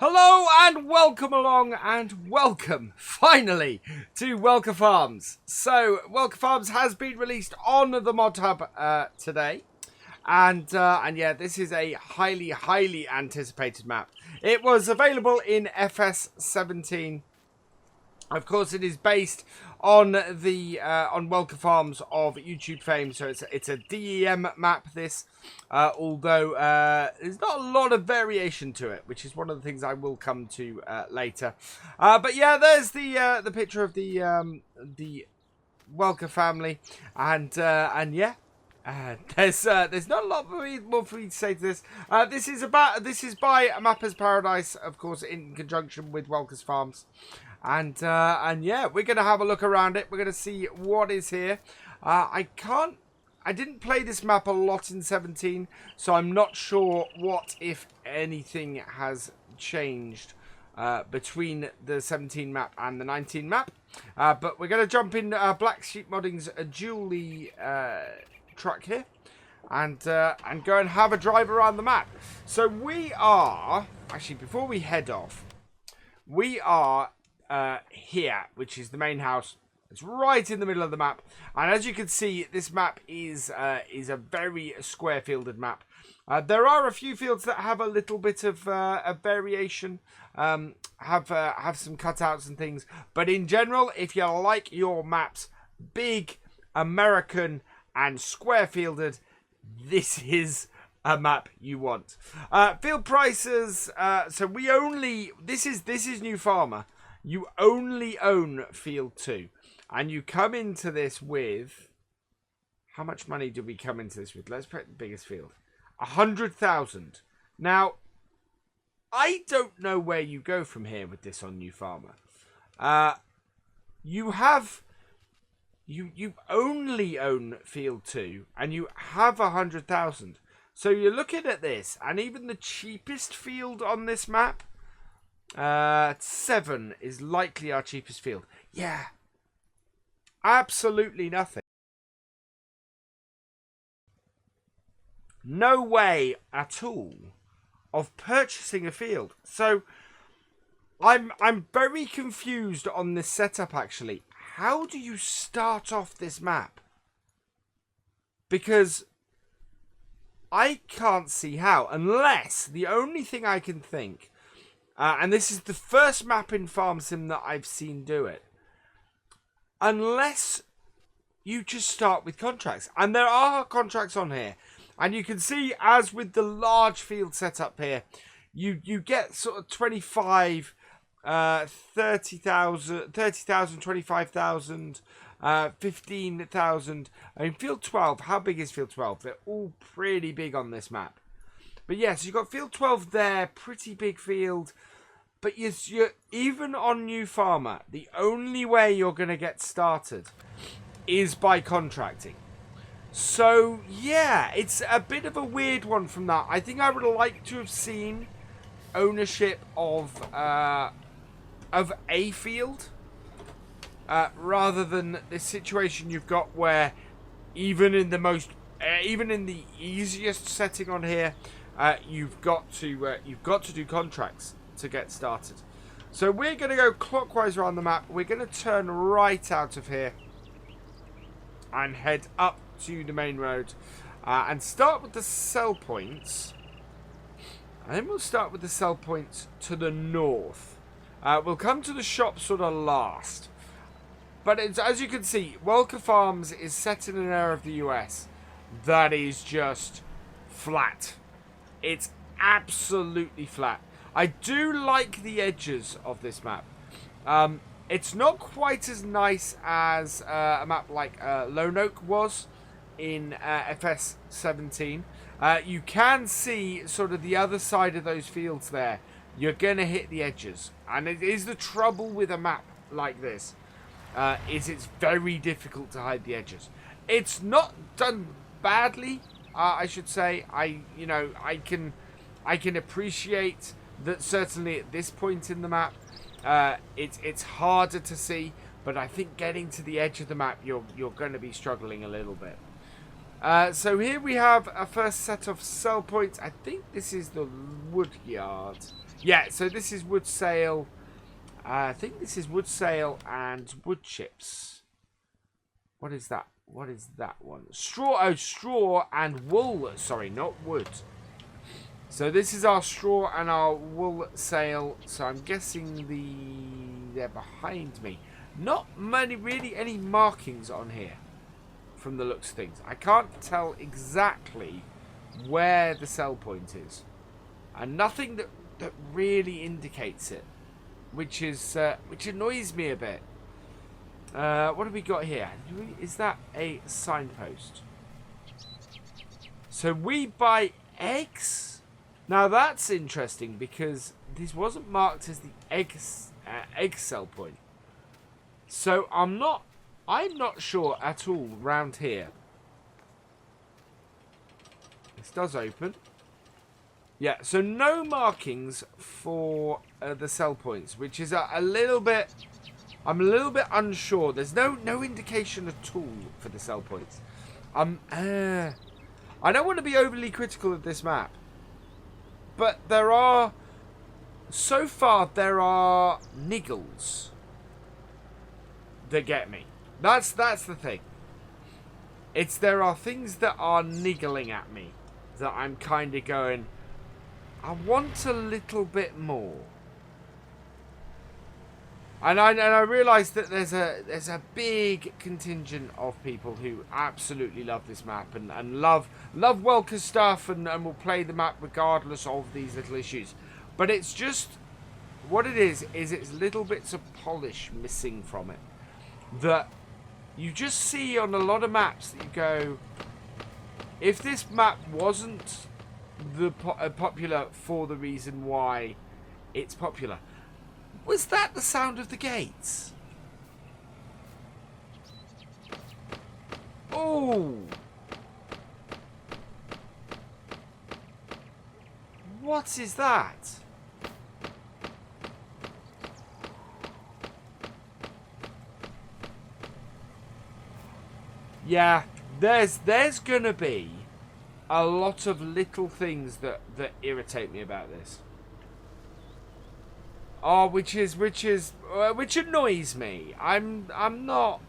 Hello and welcome along and welcome, finally, to Welker Farms. So, Welker Farms has been released on the Mod Hub today. And yeah, this is a highly anticipated map. It was available in FS17. Of course, it is based on the on Welker Farms of YouTube fame, so it's a DEM map. This, although there's not a lot of variation to it, which is one of the things I will come to later. But yeah, there's the picture of the Welker family, and yeah. There's not a lot more for me to say to this. This is by Mapper's Paradise, of course, in conjunction with Welker Farms, and yeah, we're gonna have a look around it. We're gonna see what is here. I didn't play this map a lot in 17, so I'm not sure what, if anything, has changed between the 17 map and the 19 map. But we're gonna jump in Black Sheep Modding's Julie truck here and go and have a drive around the map. So we are actually, before we head off, we are here, which is the main house. It's right in the middle of the map, and as you can see, this map is a very square fielded map. There are a few fields that have a little bit of a variation, have some cutouts and things, but in general, if you like your maps big, American and square fielded, this is a map you want. Field prices, so we only, this is New Farmer. You only own field 2, and you come into this with, how much money do we come into this with? Let's put the biggest field, 100,000. Now, I don't know where you go from here with this on New Farmer. You only own field 2, and you have 100,000. So you're looking at this, and even the cheapest field on this map, 7 is likely our cheapest field. Yeah, absolutely nothing. No way at all of purchasing a field. So I'm very confused on this setup, actually. How do you start off this map? Because I can't see how, unless the only thing I can think, and this is the first map in Farm Sim that I've seen do it, unless you just start with contracts. And there are contracts on here, and you can see, as with the large field setup here, you get sort of 25, 30,000, 25,000, 15,000. I mean, field 12, how big is field 12? They're all pretty big on this map. But yes, you've got field 12 there, pretty big field. But you're even on New Farmer, the only way you're going to get started is by contracting. So yeah, it's a bit of a weird one from that. I think I would like to have seen ownership of a field, rather than this situation you've got where even in the easiest setting on here, you've got to do contracts to get started. So we're going to go clockwise around the map. We're going to turn right out of here and head up to the main road, and start with the sell points, and then we'll start with the sell points to the north. We'll come to the shop sort of last. But it's, as you can see, Welker Farms is set in an area of the US that is just flat. It's absolutely flat. I do like the edges of this map. It's not quite as nice as a map like Lone Oak was in FS17. You can see sort of the other side of those fields there. You're going to hit the edges. And it is the trouble with a map like this, is it's very difficult to hide the edges. It's not done badly, I should say. I can appreciate that certainly at this point in the map, it's harder to see, but I think getting to the edge of the map, you're going to be struggling a little bit. So here we have a first set of sell points. I think this is the wood yard. Yeah, so this is wood sale. I think this is wood sale and wood chips. What is that? What is that one? Straw. Oh, straw and wool. Sorry, not wood. So this is our straw and our wool sale. So I'm guessing they're behind me. Not really any markings on here. From the looks of things, I can't tell exactly where the sell point is, and nothing that really indicates it, which annoys me a bit. What have we got here? Is that a signpost? So we buy eggs. Now that's interesting because this wasn't marked as the egg sell point. So I'm not sure at all round here. This does open. Yeah, so no markings for the sell points, which is a little bit... I'm a little bit unsure. There's no indication at all for the sell points. I don't want to be overly critical of this map, but there are... So far, there are niggles that get me. That's the thing. There are things that are niggling at me that I'm kind of going, I want a little bit more. And I realise that there's a big contingent of people who absolutely love this map and love Welker's stuff and will play the map regardless of these little issues. But it's just, what it is it's little bits of polish missing from it that you just see on a lot of maps that you go, if this map wasn't popular for the reason why it's popular. Was that the sound of the gates? Oh! What is that? Yeah, there's gonna be a lot of little things that irritate me about this. Oh, which annoys me. I'm not.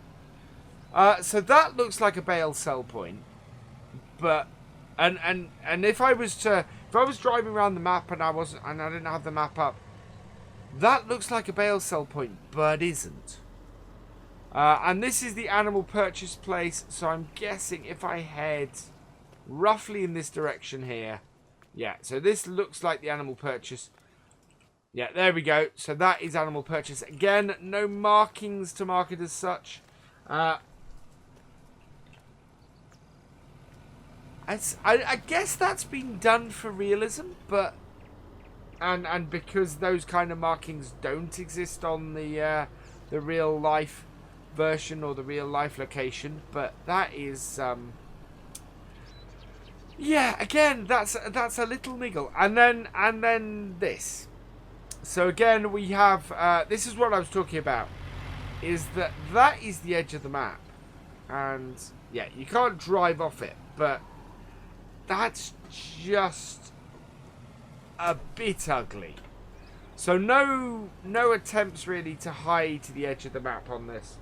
So that looks like a bale sell point, but and if I was driving around the map and I didn't have the map up, that looks like a bale sell point, but isn't. And this is the animal purchase place, so I'm guessing if I head roughly in this direction here, yeah, so this looks like the animal purchase. Yeah, there we go. So that is animal purchase. Again, no markings to mark it as such. I guess that's been done for realism, but and because those kind of markings don't exist on the real life version or the real life location, but that is yeah, again, that's a little niggle. And then this. So again, we have this is what I was talking about, is that is the edge of the map, and yeah, you can't drive off it, but that's just a bit ugly. So no attempts really to hide the edge of the map on this.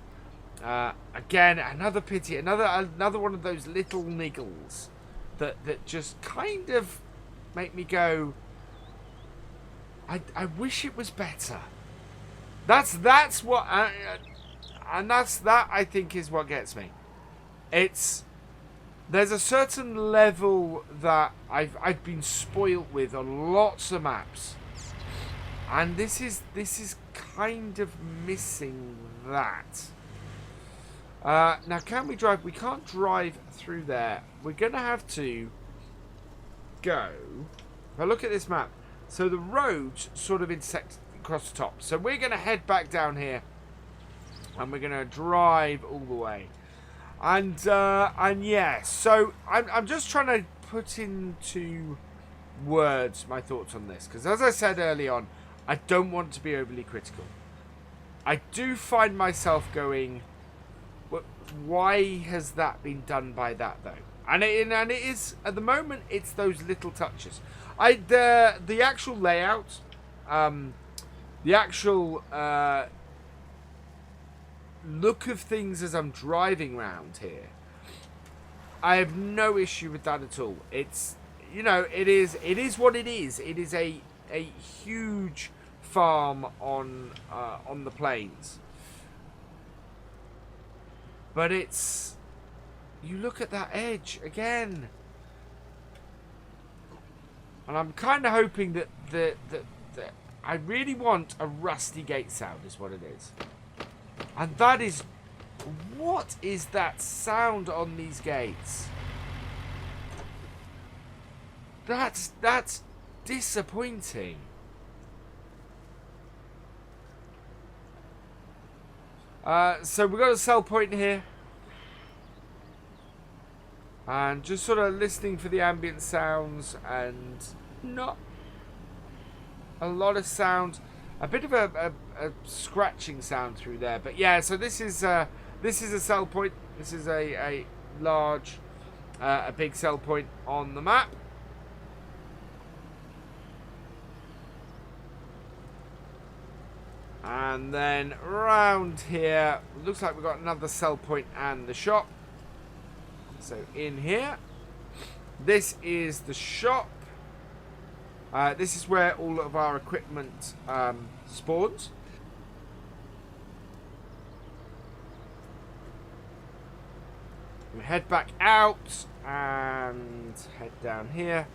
Again, another pity, another one of those little niggles that just kind of make me go, I wish it was better. That's what, and that I think is what gets me. There's a certain level that I've been spoilt with on lots of maps, and this is kind of missing that. Now, can we drive? We can't drive through there. We're gonna have to go. If I look at this map, so the roads sort of intersect across the top. So we're gonna head back down here, and we're gonna drive all the way. And yeah, so I'm just trying to put into words my thoughts on this, because as I said early on, I don't want to be overly critical. I do find myself going, why has that been done by that though? And it is, at the moment, it's those little touches. The actual layout, the actual look of things as I'm driving around here, I have no issue with that at all. It's, you know, it is what it is. It is a huge farm on the plains. But it's, you look at that edge again, and I'm kind of hoping that I really want a rusty gate sound is what it is. And that is, what is that sound on these gates? That's disappointing. So we've got a sell point here. And just sort of listening for the ambient sounds, and not a lot of sound. A bit of a scratching sound through there. But yeah, so this is a sell point. This is a large, a big sell point on the map. And then around here, looks like we've got another sell point and the shop. So in here, this is the shop. This is where all of our equipment spawns. We head back out and head down here.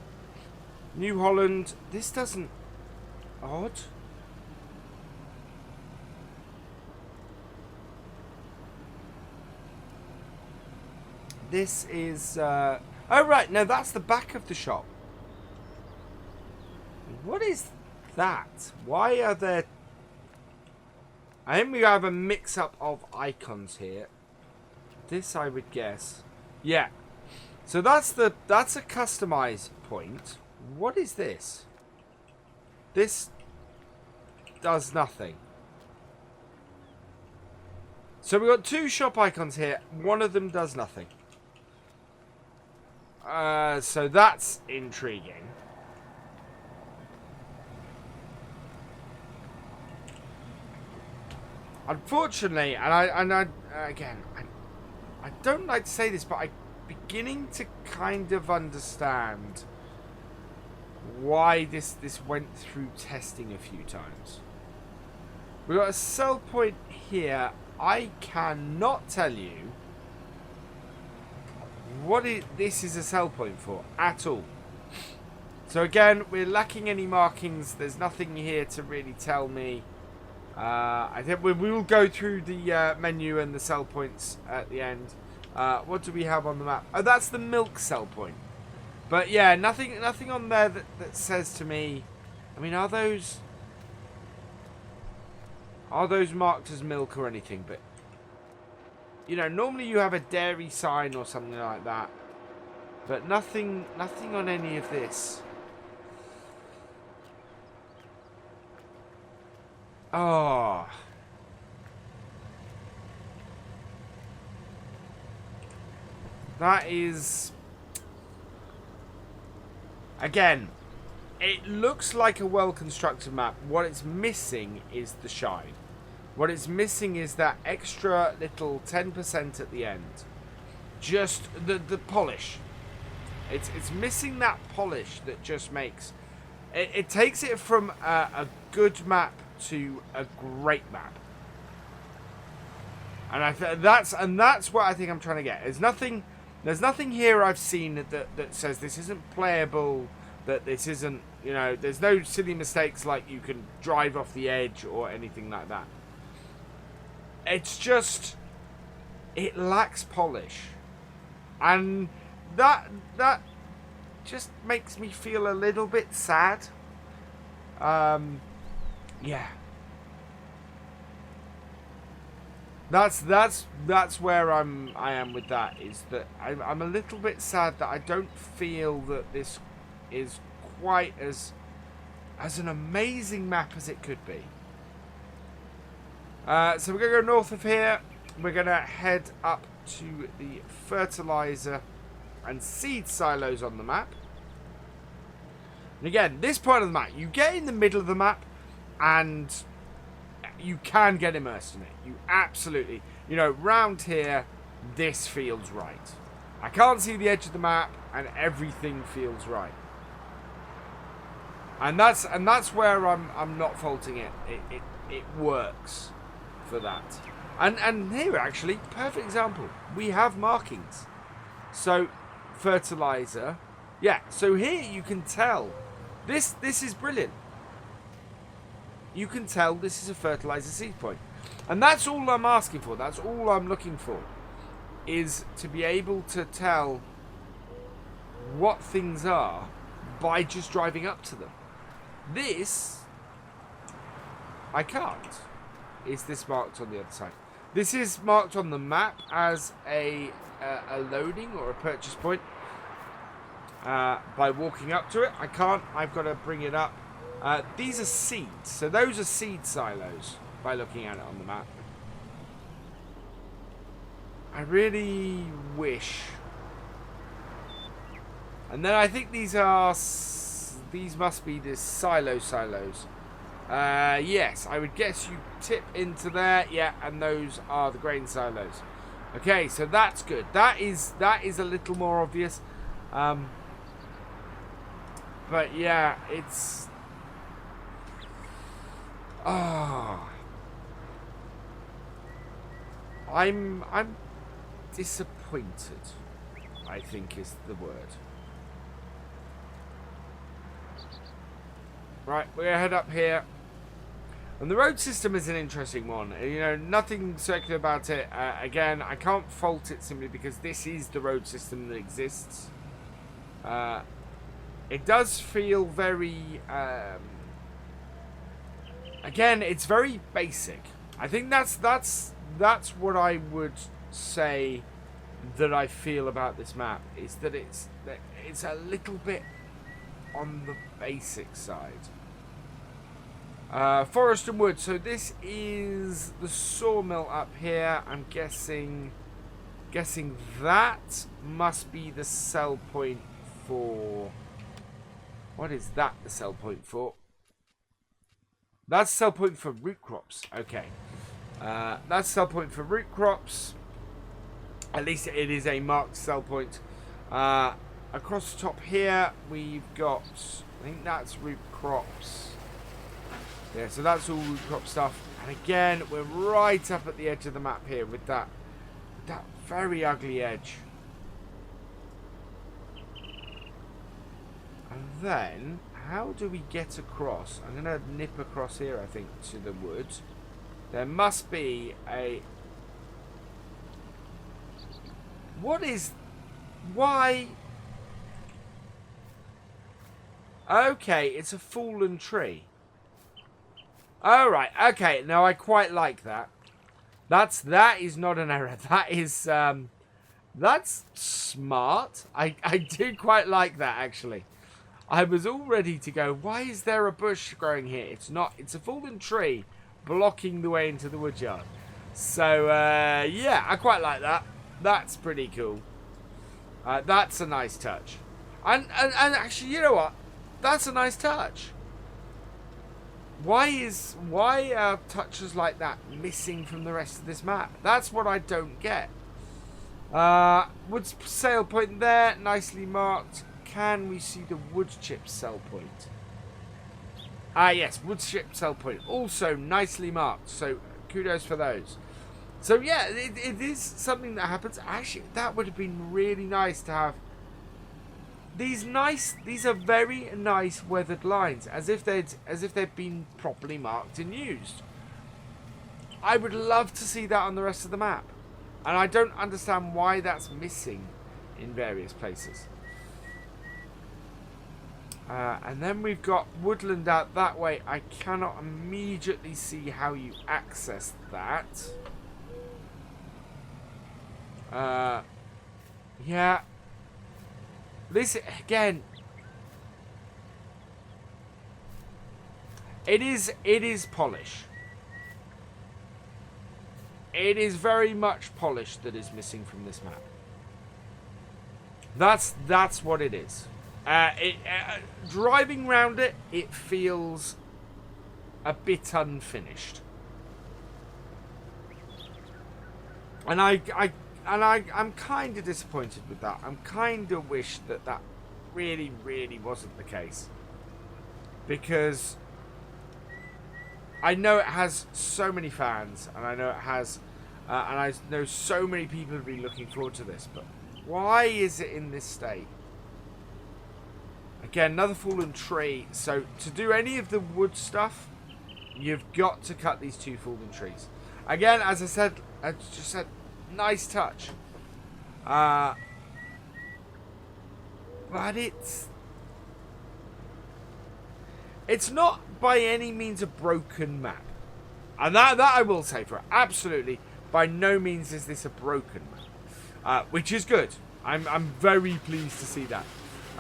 New Holland. This doesn't... Odd. This is... oh, right. No, that's the back of the shop. What is that? Why are there... I think we have a mix-up of icons here. This, I would guess. Yeah. So that's a customize point. What is this? This does nothing. So we've got two shop icons here. One of them does nothing. So that's intriguing. Unfortunately, and I again, I don't like to say this, but I'm beginning to kind of understand why this went through testing a few times. We've got a sell point here. I cannot tell you what this is a sell point for at all. So again, we're lacking any markings. There's nothing here to really tell me. I think we will go through the menu and the sell points at the end. What do we have on the map? Oh, that's the milk sell point. But yeah, nothing on there that says to me. I mean, are those marked as milk or anything? But you know, normally you have a dairy sign or something like that. But nothing on any of this. Oh. That is... Again, it looks like a well-constructed map. What it's missing is the shine. What it's missing is that extra little 10% at the end. Just the polish. It's missing that polish that just makes... It takes it from a good map to a great map, and that's what I think I'm trying to get. There's nothing here I've seen that says this isn't playable, that this isn't, you know, there's no silly mistakes like you can drive off the edge or anything like that. It's just, it lacks polish, and that just makes me feel a little bit sad. Yeah. That's where I am with that, is that I'm a little bit sad that I don't feel that this is quite as an amazing map as it could be. So we're going to go north of here. We're going to head up to the fertilizer and seed silos on the map. And again, this part of the map, you get in the middle of the map and you can get immersed in it. You absolutely, you know, round here, this feels right. I can't see the edge of the map and everything feels right. And that's where I'm not faulting it. It works for that. And here actually, perfect example. We have markings. So fertilizer. Yeah, so here you can tell this is brilliant. You can tell this is a fertilizer seed point. And that's all I'm asking for. That's all I'm looking for. Is to be able to tell what things are by just driving up to them. This I can't. Is this marked on the other side? This is marked on the map as a loading or a purchase point. By walking up to it, I can't. I've got to bring it up. These are seeds, so those are seed silos. By looking at it on the map, I really wish. And then I think these must be the silos. Yes, I would guess you tip into there. Yeah, and those are the grain silos. Okay, so that's good. That is a little more obvious. But yeah, it's I'm disappointed, I think is the word. Right, we're gonna head up here. And the road system is an interesting one. You know, nothing circular about it. Again, I can't fault it simply because this is the road system that exists. It does feel very... again, it's very basic. I think that's what I would say that I feel about this map. Is that it's a little bit on the basic side. Forest and wood. So this is the sawmill up here. I'm guessing that must be the sell point for... What is that the sell point for? That's sell point for root crops. Okay. That's sell point for root crops. At least it is a marked sell point. Across the top here, we've got... I think that's root crops. Yeah, so that's all root crop stuff. And again, we're right up at the edge of the map here with that very ugly edge. And then, how do we get across? I'm going to nip across here, I think, to the wood. There must be a... What is... Why... Okay, it's a fallen tree. Oh, right. Okay, now I quite like that. That is not an error. That is... that's smart. I do quite like that, actually. I was all ready to go, why is there a bush growing here? It's not. It's a fallen tree blocking the way into the woodyard. So, yeah, I quite like that. That's pretty cool. That's a nice touch. And actually, you know what? That's a nice touch. Why are touches like that missing from the rest of this map? That's what I don't get. Wood's sale point there, nicely marked. Can we see the wood chip sell point? Yes, wood chip sell point. Also nicely marked. So kudos for those. So yeah, it is something that happens. Actually, that would have been really nice to have. These are very nice weathered lines, as if they'd been properly marked and used. I would love to see that on the rest of the map, and I don't understand why that's missing in various places. And then we've got woodland out that way. I cannot immediately see how you access that. Yeah. This, again, it is polish. It is very much polish that is missing from this map. That's what it is. Driving round it, it feels a bit unfinished, and I'm kind of disappointed with that. I'm kind of wish that really wasn't the case, because I know it has so many fans, and I know it has, and I know so many people have been looking forward to this, but why is it in this state? Again, another fallen tree. So to do any of the wood stuff, you've got to cut these 2 fallen trees. Again, as I just said, nice touch. But it's not by any means a broken map. And that I will say for it. Absolutely, by no means is this a broken map. Which is good. I'm very pleased to see that.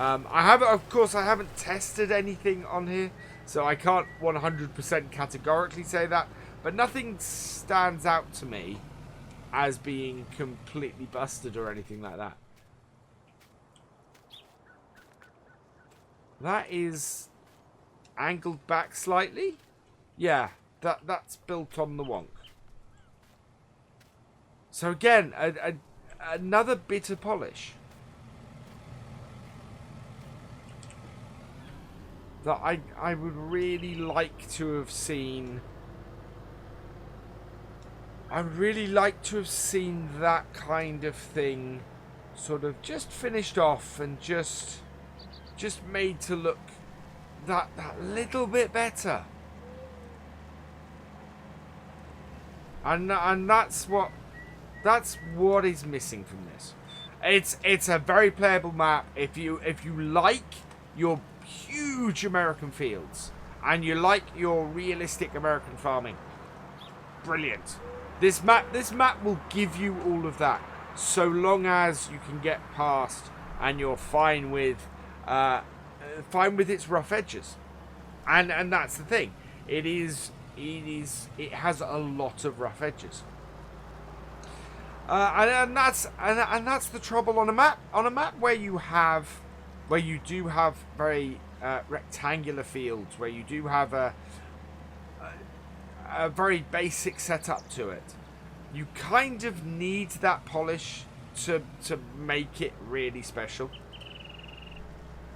I haven't tested anything on here, so I can't 100% categorically say that, but nothing stands out to me as being completely busted or anything like that. That is angled back slightly. Yeah, that's built on the wonk. So again, another bit of polish that I would really like to have seen. I would really like to have seen that kind of thing sort of just finished off and just made to look that little bit better. And that's what is missing from this. It's a very playable map if you like your huge American fields and you like your realistic American farming. Brilliant. This map will give you all of that, so long as you can get past and you're fine with its rough edges. And that's the thing. It has a lot of rough edges. And that's the trouble on a map. On a map where you do have very rectangular fields, where you do have a very basic setup to it, you kind of need that polish to make it really special,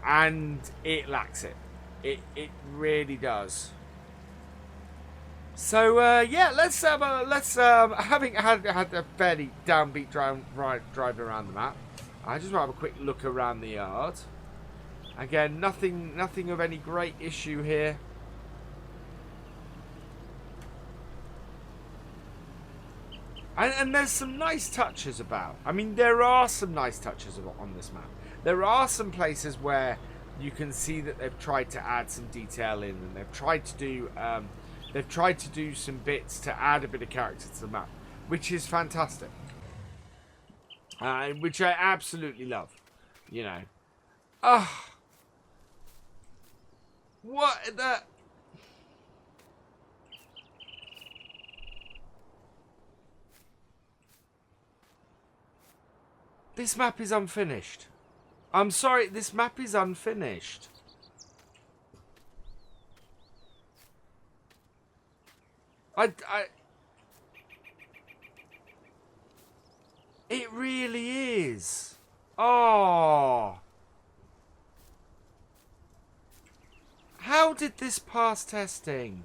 and it lacks it. It really does. So yeah, let's having had a fairly downbeat drive around the map, I just want to have a quick look around the yard. Again, nothing of any great issue here. And there's some nice touches about. I mean, there are some nice touches on this map. There are some places where you can see that they've tried to add some detail in, and they've tried to do some bits to add a bit of character to the map, which is fantastic. Which I absolutely love. You know. What the... This map is unfinished. I'm sorry, this map is unfinished. It really is. Oh. How did this pass testing?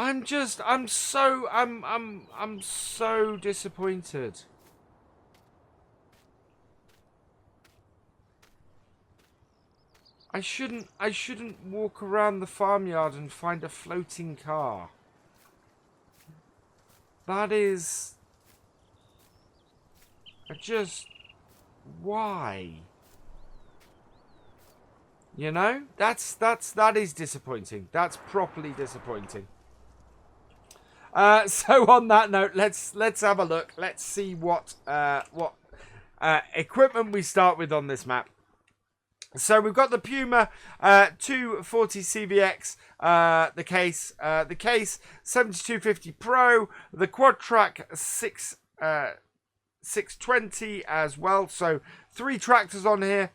I'm so disappointed. I shouldn't walk around the farmyard and find a floating car. That is... Why? You know? That is disappointing. That's properly disappointing. So on that note, let's have a look. Let's see what equipment we start with on this map. So we've got the Puma 240 CVX, the case 7250 Pro, the Quad Track 620 as well. So 3 tractors on here.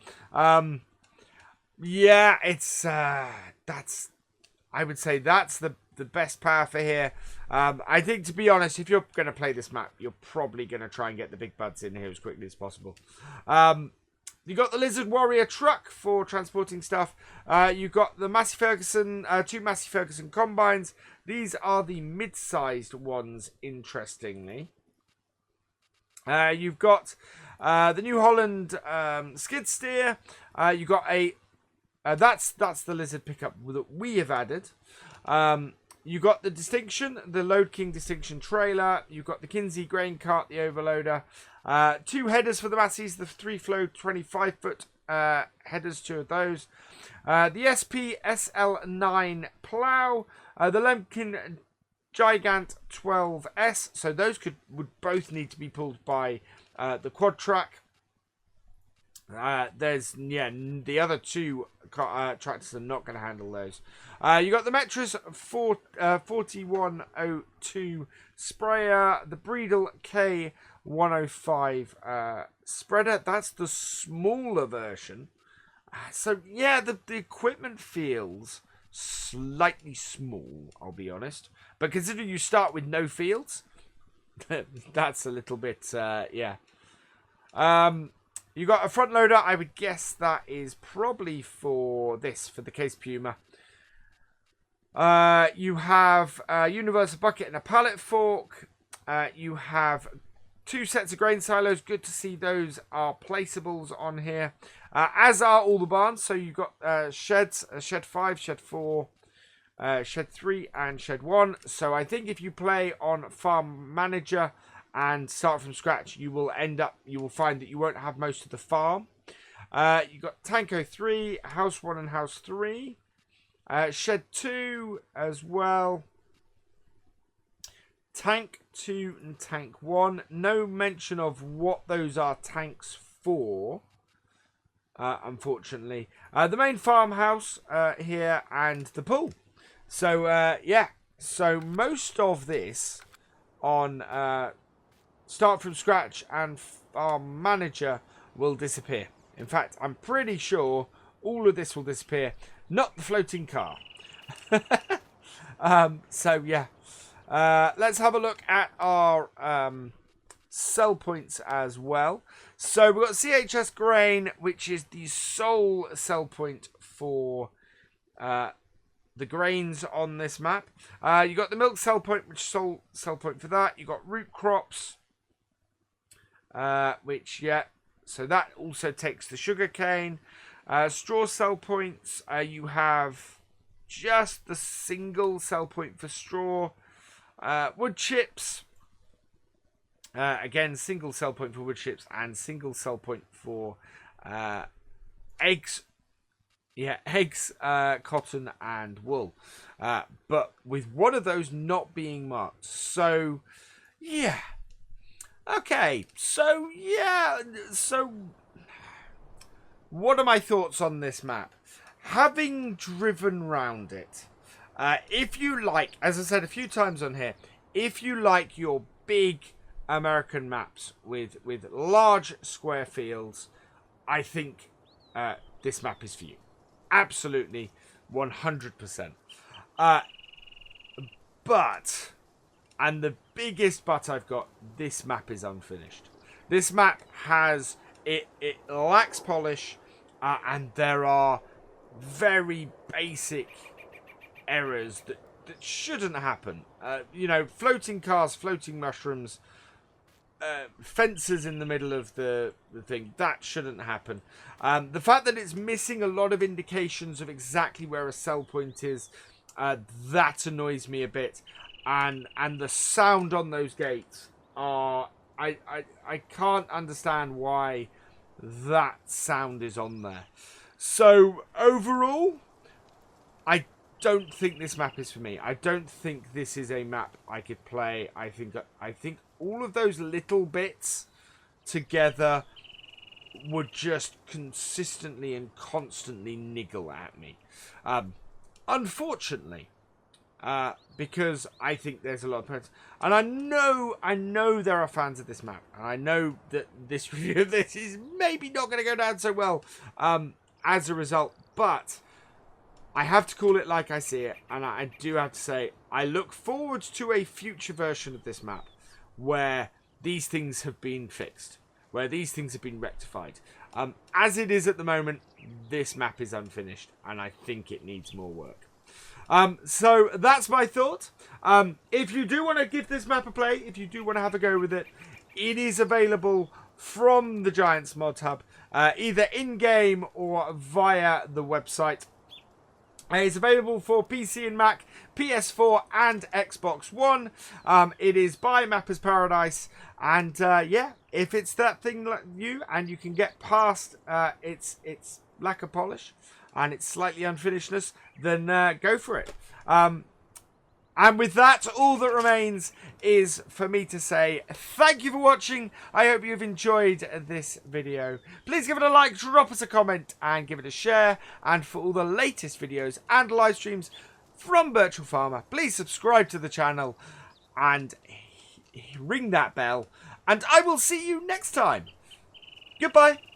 Yeah, it's that's, I would say that's the best power for here. I think, to be honest, if you're going to play this map, you're probably going to try and get the big buds in here as quickly as possible. You got the Lizard Warrior truck for transporting stuff. You got the Massey Ferguson, 2 Massey Ferguson combines. These are the mid-sized ones, interestingly. You've got the New Holland skid steer. You got a that's the Lizard pickup that we have added. You got the Distinction, the Load King Distinction trailer. You've got the Kinsey grain cart, the overloader. 2 headers for the Masseys, the 3-flow 25-foot headers, 2 of those. The SP SL9 plow, the Lemkin Gigant 12S. So those would both need to be pulled by the Quad Track. There's the other 2 tractors are not going to handle those. You got the Metris 4102 sprayer, the Breedle K105 spreader. That's the smaller version. So yeah, the equipment feels slightly small, I'll be honest. But considering you start with no fields, that's a little bit yeah. You got a front loader. I would guess that is probably for the Case Puma. You have a universal bucket and a pallet fork. You have 2 sets of grain silos. Good to see those are placeables on here. As are all the barns. So you've got sheds, shed 5, shed 4, shed 3 and shed 1. So I think if you play on Farm Manager and start from scratch, you will find that you won't have most of the farm. You got Tanko 3, House 1 and House 3. Shed 2 as well. Tank 2 and Tank 1. No mention of what those are tanks for, unfortunately. The main farmhouse here and the pool. So, yeah. So most of this on Start from Scratch and Farm Manager will disappear. In fact, I'm pretty sure all of this will disappear. Not the floating car. So, yeah. Let's have a look at our sell points as well. So, we've got CHS Grain, which is the sole sell point for the grains on this map. You got the milk sell point, which is sole sell point for that. You got root crops, which, yeah, so that also takes the sugar cane. Straw sell points, you have just the single sell point for straw. Wood chips, again, single sell point for wood chips and single sell point for eggs. Yeah, eggs, cotton and wool. But with one of those not being marked. So, yeah. Okay, so, yeah. So, what are my thoughts on this map? Having driven round it, if you like, as I said a few times on here, if you like your big American maps with large square fields, I think this map is for you. Absolutely, 100%. But, and the biggest but I've got, this map is unfinished. This map has, it lacks polish, and there are very basic errors that shouldn't happen. You know, floating cars, floating mushrooms, fences in the middle of the thing, that shouldn't happen. The fact that it's missing a lot of indications of exactly where a sell point is, that annoys me a bit. And the sound on those gates are, I can't understand why that sound is on there. So overall, I don't think this map is for me. I don't think this is a map I could play. I think all of those little bits together would just consistently and constantly niggle at me. Unfortunately, because I think there's a lot of fans, and I know there are fans of this map, and I know that this review of this is maybe not going to go down so well as a result, but I have to call it like I see it, and I do have to say I look forward to a future version of this map where these things have been fixed, where these things have been rectified. As it is at the moment, this map is unfinished, and I think it needs more work. So that's my thought. If you do want to give this map a play, if you do want to have a go with it, it is available from the Giants Mod Hub, either in-game or via the website. It's available for PC and Mac, PS4 and Xbox One. It is by Mapper's Paradise, and yeah, if it's that thing like you, and you can get past its lack of polish and its slightly unfinishedness, then go for it. And with that, all that remains is for me to say thank you for watching. I hope you've enjoyed this video. Please give it a like, drop us a comment, and give it a share. And for all the latest videos and live streams from Virtual Farmer, please subscribe to the channel and ring that bell. And I will see you next time. Goodbye.